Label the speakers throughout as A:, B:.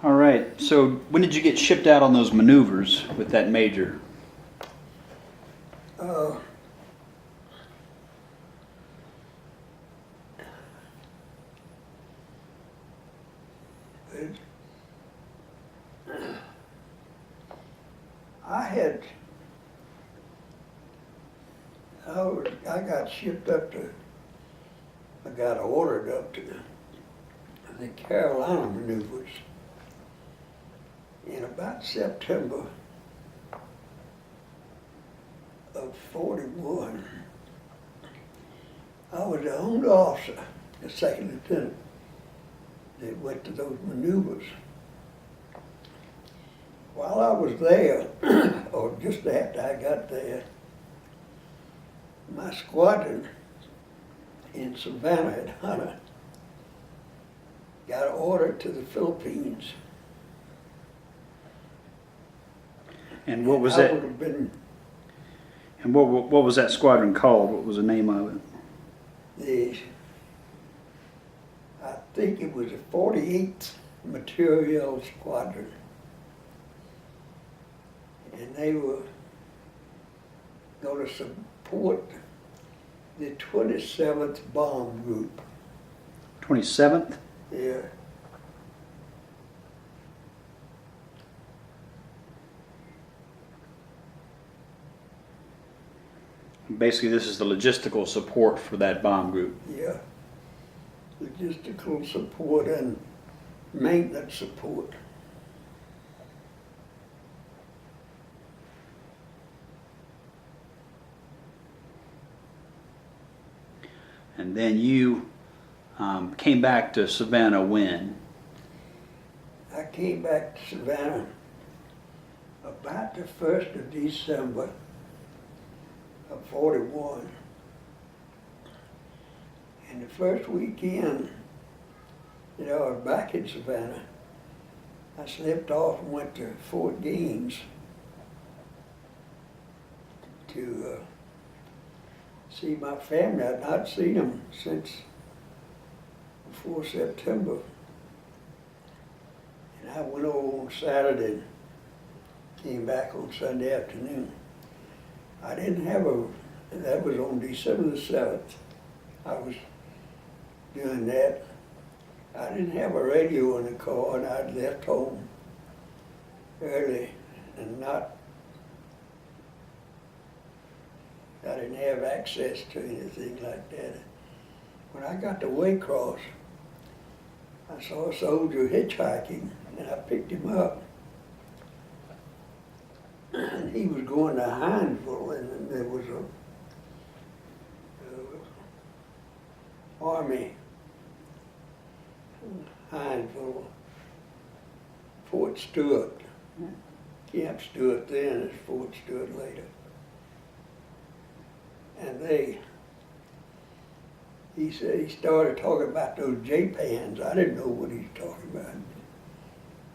A: All right. So when did you get shipped out on those maneuvers with that major?
B: Uh, it, I got shipped up to, I got ordered up to the Carolina maneuvers in about September of 41. I was the only officer, the second lieutenant, that went to those maneuvers. While I was there, or just after I got there, my squadron in Savannah at Hunter got ordered to the Philippines.
A: And what was
B: I
A: that?
B: would have been
A: And what was that squadron called? What was the name of it?
B: I think it was the 48th Materiel Squadron. And they were going to support the 27th Bomb Group.
A: 27th?
B: Yeah.
A: Basically, this is the logistical support for that bomb group.
B: Yeah. Logistical support and maintenance support.
A: And then you came back to Savannah when?
B: I came back to Savannah about the 1st of December of 41. And the first weekend, I was back in Savannah, I slipped off and went to Fort Gaines to see my family. I'd not seen them since before September. And I went over on Saturday and came back on Sunday afternoon. I didn't have that was on December the 7th. I was doing that. I didn't have a radio in the car, and I'd left home early and I didn't have access to anything like that. When I got to Waycross, I saw a soldier hitchhiking, and I picked him up. And he was going to Hinesville, and there was a Army, Hinesville, Fort Stewart, Camp Stewart then, is Fort Stewart later. And he said, he started talking about those J-pans. I didn't know what he was talking about.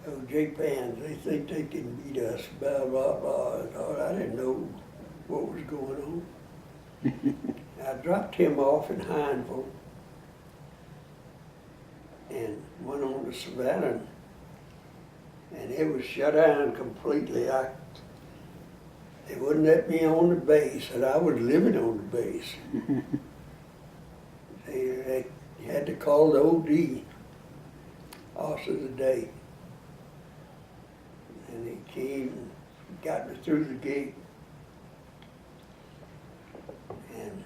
B: Those J-pans, they think they can beat us, blah, blah, blah. I didn't know what was going on. I dropped him off in Hinesville and went on to Savannah, and it was shut down completely. They wouldn't let me on the base, and I was living on the base. They had to call the OD, Officer of the Day. And he came and got me through the gate. And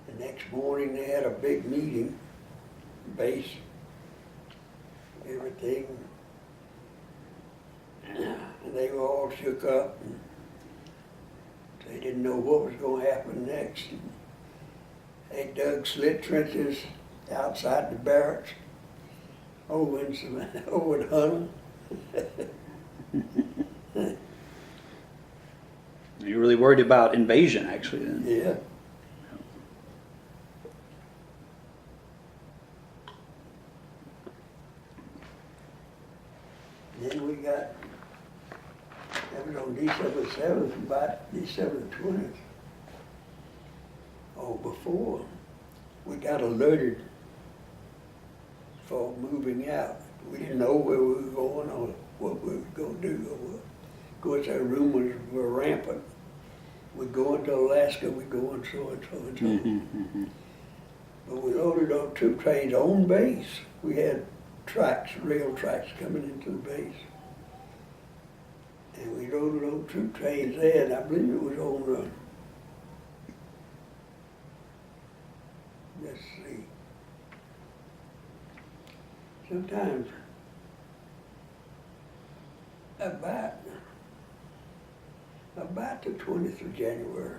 B: the next morning they had a big meeting, base, everything. And they were all shook up, and they didn't know what was going to happen next. They dug slit trenches outside the barracks, over in Hunter.
A: You're really worried about invasion, actually, then.
B: Yeah. Then we got, that was on December 7th, about December 20th. Oh, before, we got alerted for moving out. We didn't know where we were going or what we were going to do. Of course, our rumors were rampant. We're going to Alaska, we're going so and so and so.
A: Mm-hmm.
B: But we loaded on 2 trains on base. We had tracks, rail tracks coming into the base. And we loaded on 2 trains there, and I believe it was on, let's see. Sometimes about the 20th of January,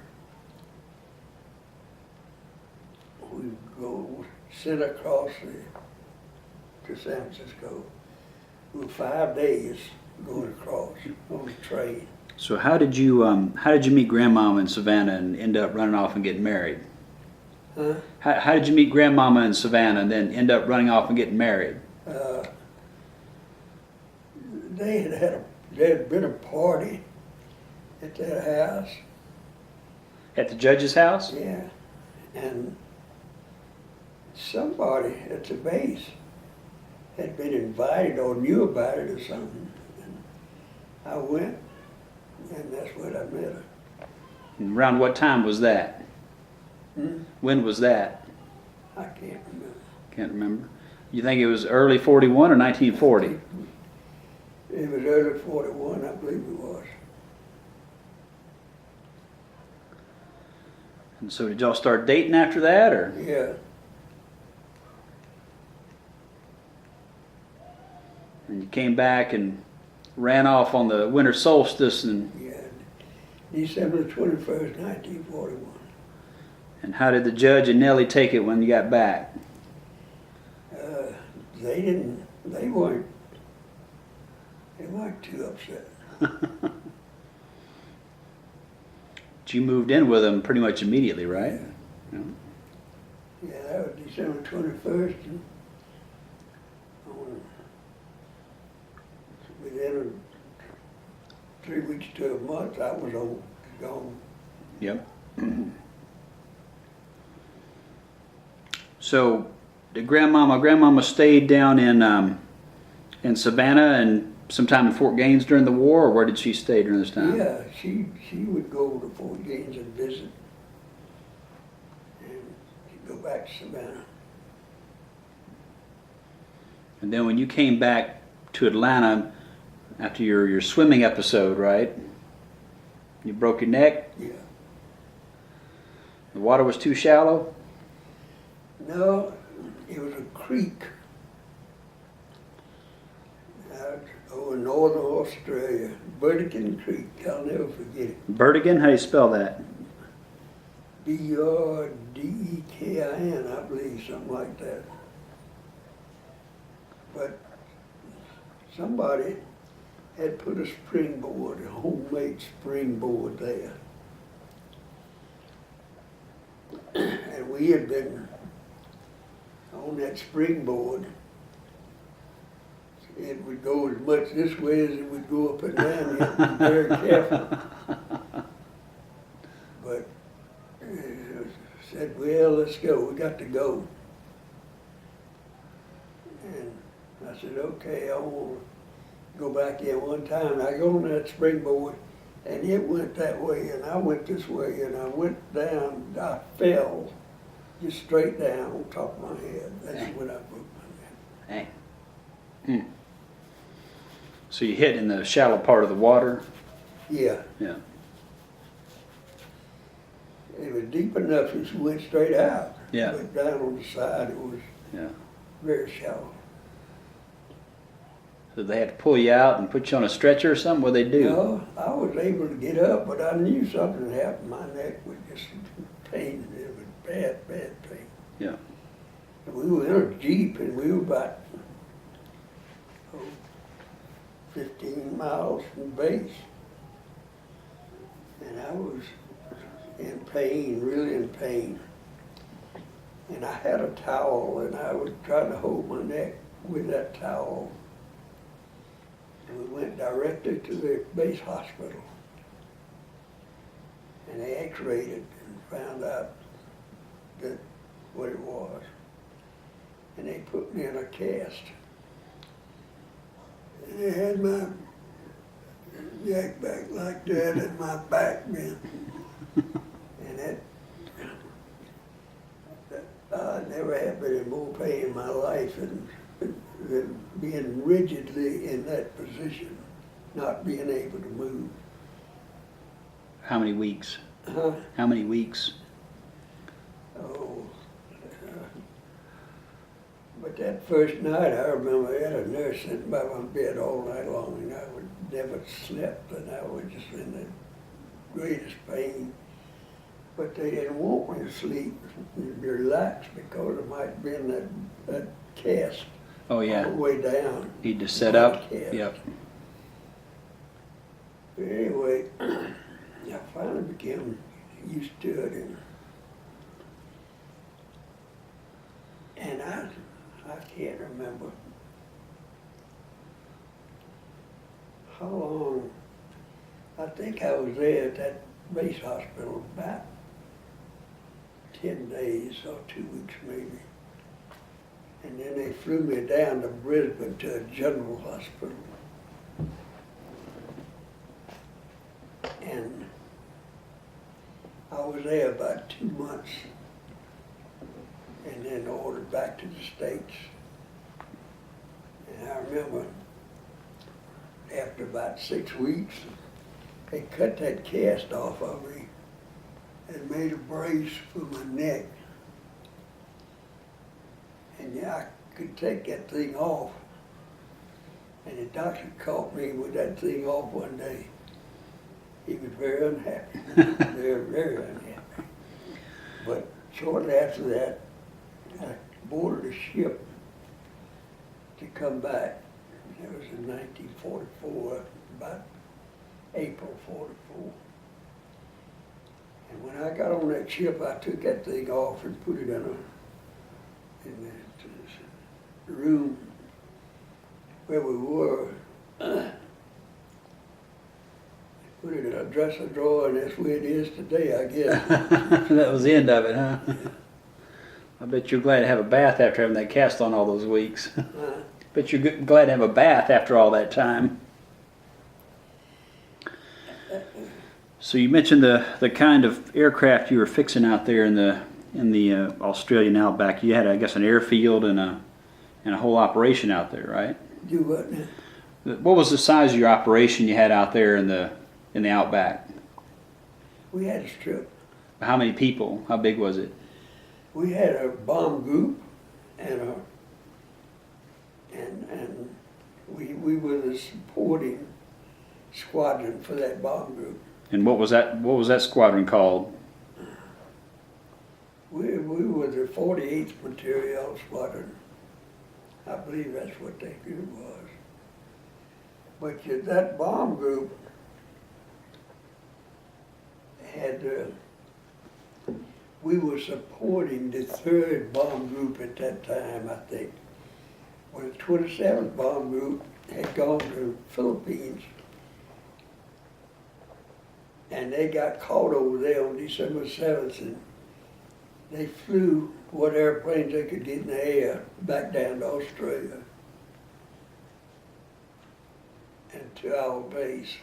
B: we go sit across to San Francisco. We were 5 days going across on the train.
A: So how did you meet Grandmama in Savannah and end up running off and getting married?
B: Huh?
A: How did you meet Grandmama in Savannah and then end up running off and getting married?
B: There had been a party at their house.
A: At the judge's house?
B: Yeah, and somebody at the base had been invited or knew about it or something. And I went, and that's when I met her.
A: And around what time was that? When was that?
B: I can't remember.
A: Can't remember. You think it was early 41 or 1940?
B: It was early 41, I believe it was.
A: And so did y'all start dating after that, or?
B: Yeah.
A: And you came back and ran off on the winter solstice, and
B: Yeah. December 21st, 1941.
A: and how did the judge and Nellie take it when you got back?
B: They weren't too upset.
A: But you moved in with them pretty much immediately, right?
B: Yeah. Yeah, that was December 21st. And within 3 weeks to a month, I was gone.
A: Yep. So, did Grandmama stayed down in Savannah and sometime in Fort Gaines during the war, or where did she stay during this time?
B: Yeah, she would go to Fort Gaines and visit, and she'd go back to Savannah.
A: And then when you came back to Atlanta after your swimming episode, right? You broke your neck?
B: Yeah.
A: The water was too shallow?
B: No, it was a creek out over northern Australia, Burdekin Creek. I'll never forget it.
A: Burdekin? How do you spell that?
B: Burdekin, I believe, something like that. But somebody had put a springboard, a homemade springboard there. And we had been on that springboard. It would go as much this way as it would go up and down. You had to be very careful. But said, well, let's go. We got to go. And I said, okay, I want to go back in one time. I go on that springboard, and it went that way, and I went this way, and I went down. I fell just straight down on top of my head. That's when I broke my neck.
A: Dang. So you hit in the shallow part of the water?
B: Yeah.
A: Yeah.
B: It was deep enough that you went straight out.
A: Yeah.
B: But down on the side, it was very shallow.
A: So they had to pull you out and put you on a stretcher or something? What did they do?
B: No, I was able to get up, but I knew something had happened. My neck was just pain. It was bad, bad pain.
A: Yeah.
B: And we were in a Jeep, and we were about 15 miles from base. And I was in pain, really in pain. And I had a towel, and I was trying to hold my neck with that towel. And we went directly to the base hospital. And they x-rayed it and found out that what it was. and they put me in a cast. And they had my neck back like that and my back bent. And I never had been in more pain in my life than being rigidly in that position, not being able to move.
A: How many weeks?
B: Huh?
A: How many weeks?
B: Oh. But that first night, I remember I had a nurse sitting by my bed all night long, and I would never slept, and I was just in the greatest pain. But they didn't want me to sleep and relax because it might be in that cast
A: Oh
B: all
A: yeah.
B: the way down.
A: Need to set up.
B: Cast.
A: Yep.
B: But anyway, I finally became used to it, and I can't remember how long. I think I was there at that base hospital about 10 days or 2 weeks maybe. And then they flew me down to Brisbane to a general hospital. And I was there about 2 months and then ordered back to the States. And I remember after about 6 weeks, they cut that cast off of me and made a brace for my neck. And yeah, I could take that thing off. And the doctor caught me with that thing off one day. He was very unhappy, very, very unhappy. But shortly after that, I boarded a ship to come back. It was in 1944, about April 44. And when I got on that ship, I took that thing off and put it in the room where we were. Put it in a dresser drawer, and that's where it is today, I guess.
A: That was the end of it, huh? I bet you're glad to have a bath after having that cast on all those weeks. Bet you're glad to have a bath after all that time. So you mentioned the kind of aircraft you were fixing out there in the Australian outback. You had, I guess, an airfield and a whole operation out there, right?
B: Do what now?
A: What was the size of your operation you had out there in the outback?
B: We had a strip.
A: How many people? How big was it?
B: We had a bomb group, and we were the supporting squadron for that bomb group.
A: And what was that squadron called?
B: We were the 48th Material Squadron. I believe that's what that group was. But that bomb group had, we were supporting the 3rd bomb group at that time, I think. Well, the 27th bomb group had gone to the Philippines, and they got caught over there on December 7th, and they flew what airplanes they could get in the air back down to Australia and to our base.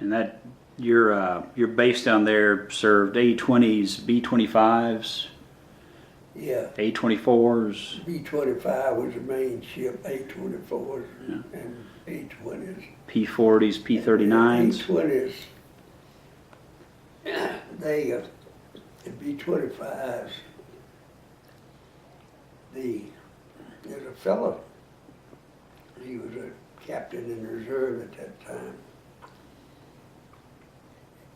A: And that your base down there served A-20s, B-25s,
B: Yeah,
A: A-24s,
B: B-25 was the main ship, A-24s
A: Yeah.
B: and A-20s.
A: P-40s, P-39s.
B: A-20s, the B-25s, there's a fellow, he was a captain in reserve at that time.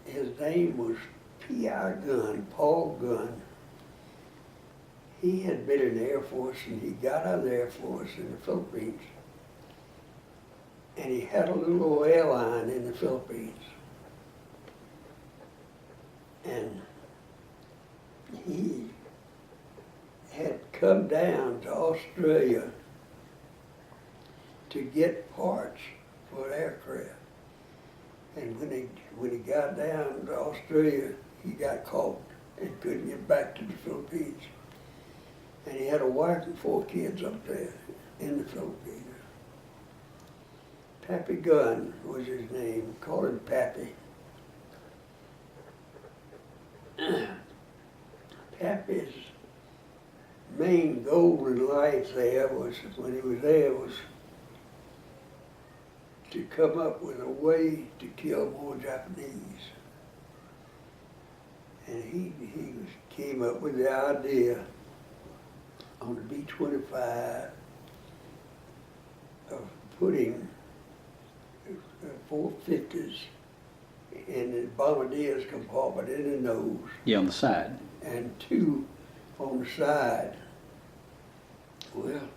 B: His name was P.I. Gunn, Paul Gunn. He had been in the Air Force, and he got out of the Air Force in the Philippines. And he had a little old airline in the Philippines. And he had come down to Australia to get parts for aircraft. And when he got down to Australia, he got caught. and couldn't get back to the Philippines. And he had a wife and 4 kids up there in the Philippines. Pappy Gunn was his name. Called him Pappy. Pappy's main goal in life there was, when he was there, was to come up with a way to kill more Japanese. And he came up with the idea on the B-25 of putting 450s in the bombardier's compartment in the nose.
A: Yeah, on the side.
B: And 2 on the side. Well,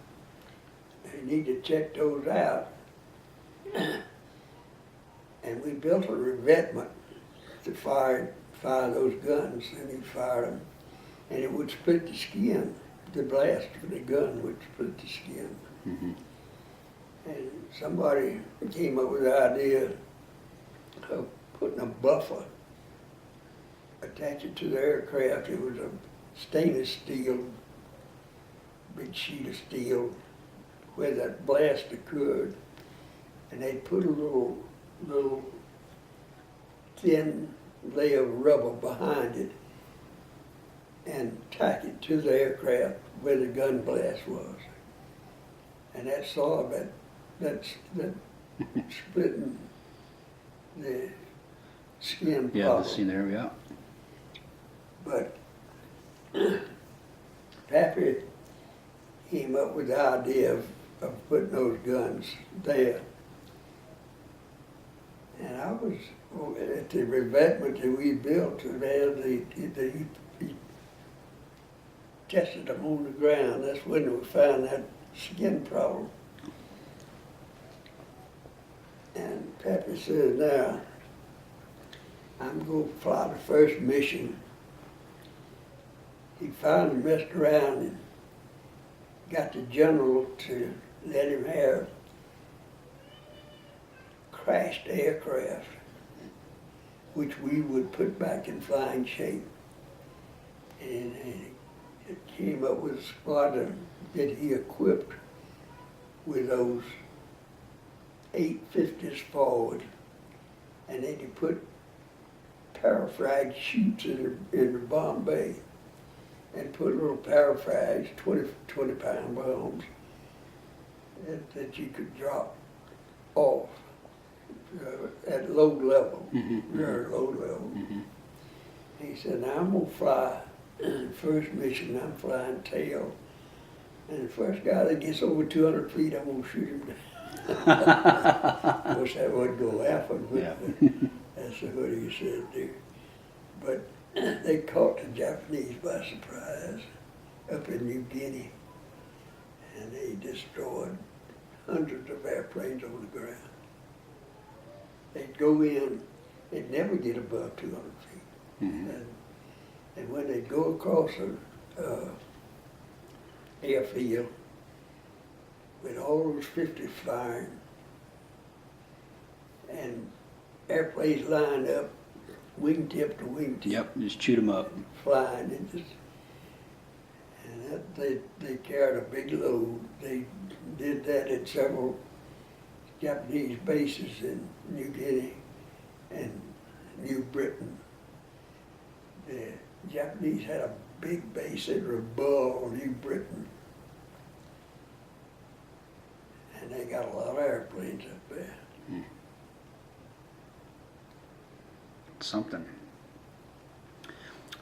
B: they need to check those out. And we built a revetment to fire those guns, and he fired them. And it would split the skin. The blast of the gun would split the skin.
A: Mm-hmm.
B: And somebody came up with the idea of putting a buffer, attach it to the aircraft. It was a stainless steel, big sheet of steel where that blast occurred. And they put a little thin layer of rubber behind it and tack it to the aircraft where the gun blast was. And that solved that splitting the skin
A: Yeah,
B: problem.
A: the scene there, yeah.
B: But Pappy came up with the idea of putting those guns there. And I was at the revetment that we built there, he tested them on the ground. That's when we found that skin problem. And Pappy said, now, I'm going to fly the first mission. He finally messed around and got the general to let him have crashed aircraft, which we would put back in flying shape. And it came up with a squadron that he equipped with those 850s forward. And then he put parafrag chutes in the bomb bay and put little parafrags, 20-pound bombs, that you could drop off at low level, very low level.
A: Mm-hmm.
B: He said, now I'm going to fly, first mission, I'm flying tail. And the first guy that gets over 200 feet, I'm going to shoot him down. Of course, that wasn't going to happen, but
A: Yeah.
B: that's what he said, dude. But they caught the Japanese by surprise up in New Guinea, and they destroyed hundreds of airplanes on the ground. They'd go in, they'd never get above 200 feet.
A: Mm-hmm.
B: And when they'd go across an airfield with all those 50s firing and airplanes lined up, wingtip to wingtip.
A: Yep, just chewed them up.
B: Flying and they carried a big load. They did that at several Japanese bases in New Guinea and New Britain. The Japanese had a big base at Rabaul, New Britain. And they got a lot of airplanes up there.
A: Something.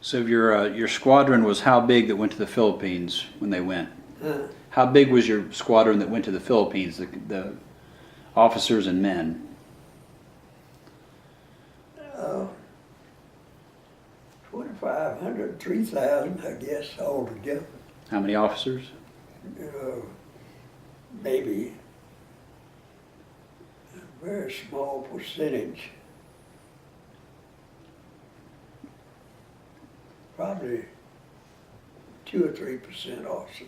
A: So your squadron was how big that went to the Philippines when they went? How big was your squadron that went to the Philippines, the officers and men?
B: 2,500, 3,000, I guess, altogether.
A: How many officers?
B: Maybe a very small percentage. Probably 2 or 3% officers.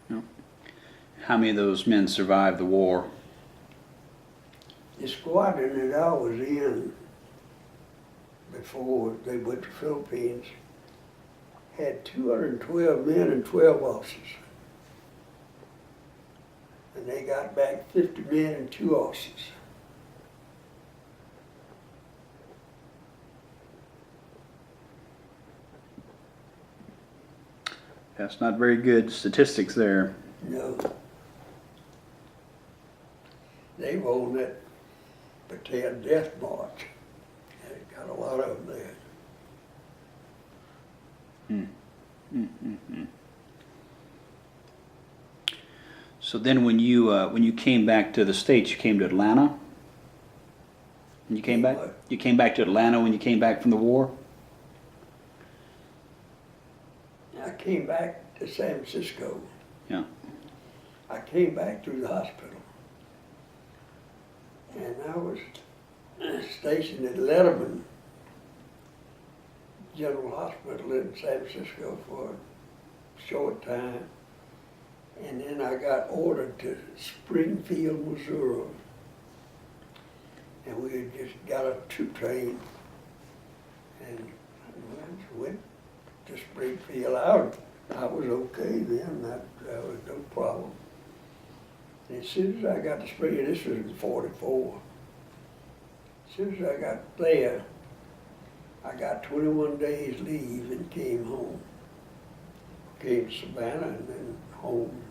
A: No. How many of those men survived the war?
B: The squadron that I was in before they went to the Philippines had 212 men and 12 officers. And they got back 50 men and 2 officers.
A: That's not very good statistics there.
B: No. They were on that battalion death march. They got a lot of them there.
A: So then when you came back to the States, you came to Atlanta? When you came back?
B: What?
A: You came back to Atlanta when you came back from the war?
B: I came back to San Francisco.
A: Yeah.
B: I came back through the hospital. And I was stationed at Letterman General Hospital in San Francisco for a short time. And then I got ordered to Springfield, Missouri. And we had just got a troop train and went to Springfield. I was okay then, that was no problem. And as soon as I got to Springfield, this was in 44. As soon as I got there, I got 21 days leave and came home. Came to Savannah and then home.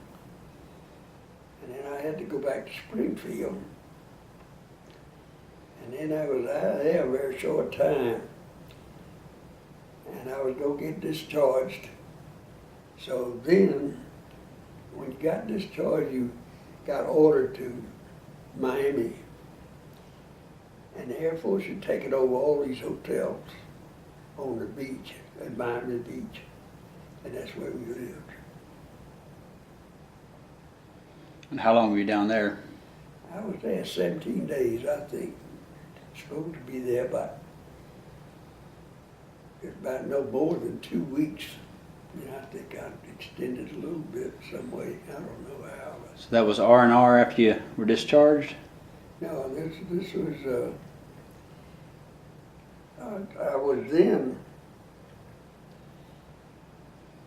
B: And then I had to go back to Springfield. And then I was out there a very short time. And I was going to get discharged. So then, when you got discharged, you got ordered to Miami. And the Air Force had taken over all these hotels on the beach, at Miami Beach. And that's where we lived.
A: And how long were you down there?
B: I was there 17 days, I think. Supposed to be there about no more than 2 weeks. And I think I extended a little bit some way. I don't know how.
A: So that was R&R after you were discharged?
B: No, this was, I was then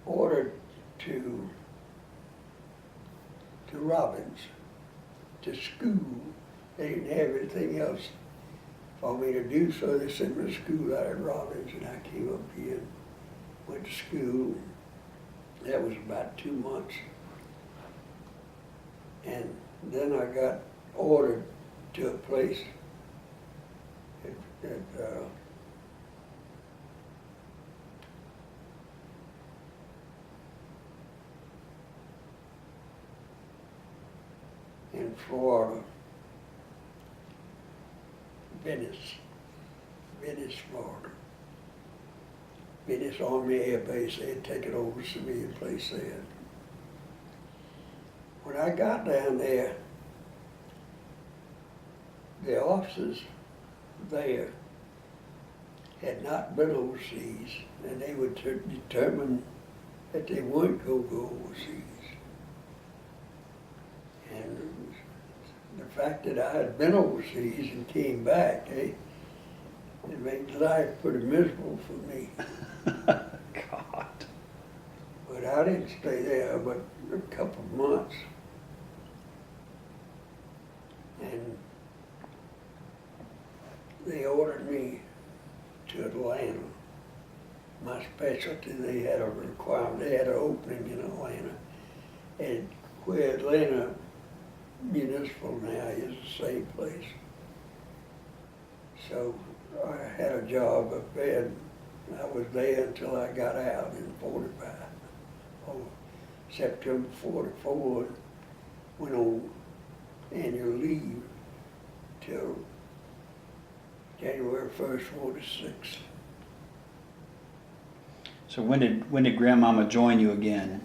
B: ordered to Robbins, to school. They didn't have anything else for me to do, so they sent me to school out at Robbins, and I came up here and went to school. That was about 2 months. And then I got ordered to a place in Florida, Venice, Florida. Venice Army Air Base. They had taken over a civilian place there. When I got down there, the officers there had not been overseas, and they were determined that they weren't going to go overseas. And the fact that I had been overseas and came back, it made life pretty miserable for me.
A: God.
B: But I didn't stay there but a couple of months. And they ordered me to Atlanta. My specialty, they had a requirement, they had an opening in Atlanta. And where Atlanta Municipal now is the same place. So I had a job up there, and I was there until I got out in 45. Oh, September 44, went on annual leave till January 1st, 46.
A: So when did Grandmama join you again?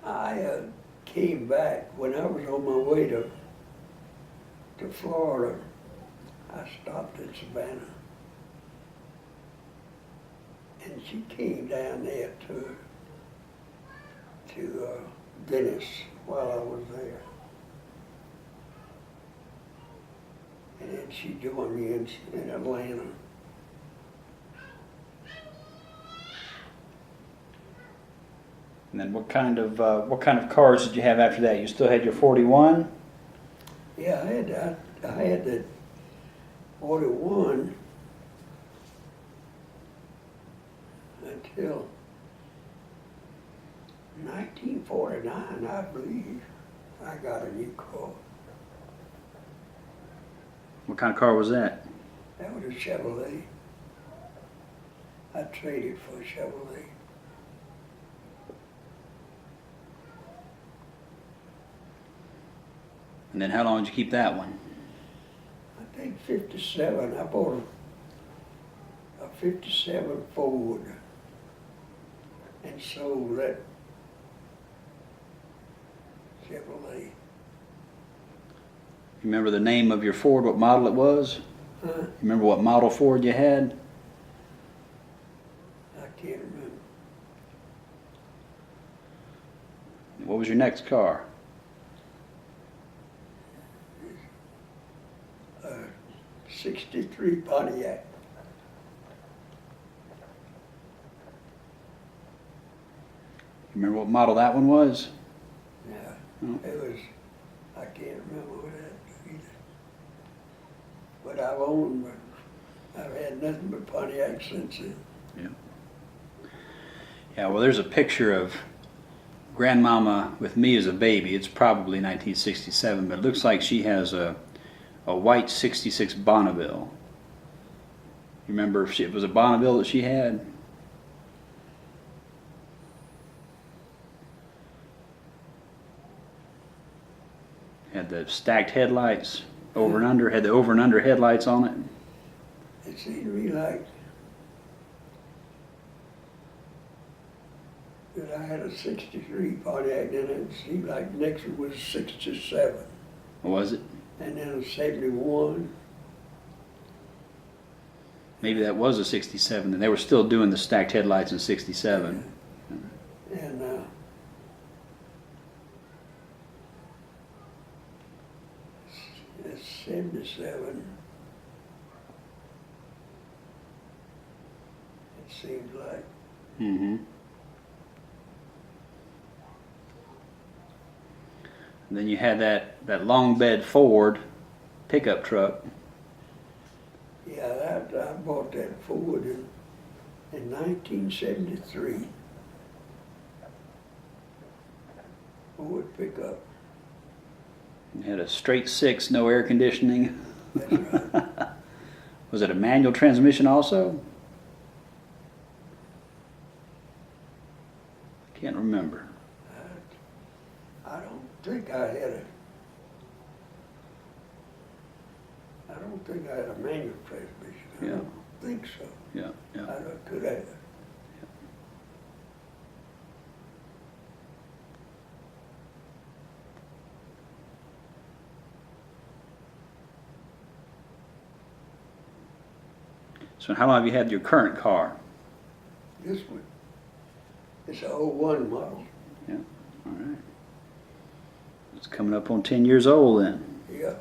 B: I came back when I was on my way to Florida. I stopped in Savannah, and she came down there to Venice while I was there. And then she joined me in Atlanta.
A: And then what kind of cars did you have after that? You still had your 41?
B: Yeah, I had that 41 until 1949, I believe. I got a new car.
A: What kind of car was that?
B: That was a Chevrolet. I traded for a Chevrolet.
A: And then how long did you keep that one?
B: I think 57. I bought a 57 Ford and sold that Chevrolet.
A: You remember the name of your Ford, what model it was?
B: Huh?
A: You remember what model Ford you had?
B: I can't remember.
A: What was your next car?
B: 63 Pontiac.
A: You remember what model that one was?
B: Yeah,
A: Oh.
B: it was, I can't remember what that either. But I've had nothing but Pontiac since then.
A: Yeah, well, there's a picture of Grandmama with me as a baby. It's probably 1967, but it looks like she has a white 66 Bonneville. You remember if it was a Bonneville that she had? Had the stacked headlights over and under, had the over and under headlights on it.
B: It seemed to me like that I had a 63 Pontiac, and it seemed like next one was 67,
A: What was it?
B: and then a 71.
A: Maybe that was a 67, and they were still doing the stacked headlights in 67.
B: And it's 77. It seems like.
A: Mm-hmm. And then you had that long bed Ford pickup truck.
B: Yeah, I bought that Ford in 1973. Ford pickup.
A: You had a straight six, no air conditioning.
B: That's right.
A: Was it a manual transmission also? Can't remember.
B: I don't think I had a manual transmission. I
A: Yeah.
B: don't think so.
A: Yeah, yeah.
B: I could have.
A: So how long have you had your current car?
B: This one, it's an '01 model.
A: Yeah, all right. It's coming up on 10 years old then.
B: Yeah.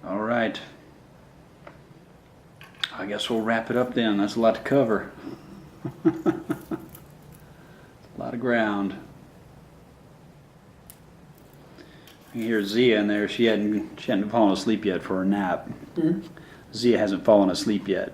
A: All right. I guess we'll wrap it up then. That's a lot to cover. A lot of ground. You hear Zia in there. She hadn't fallen asleep yet for her nap.
B: Hmm?
A: Zia hasn't fallen asleep yet.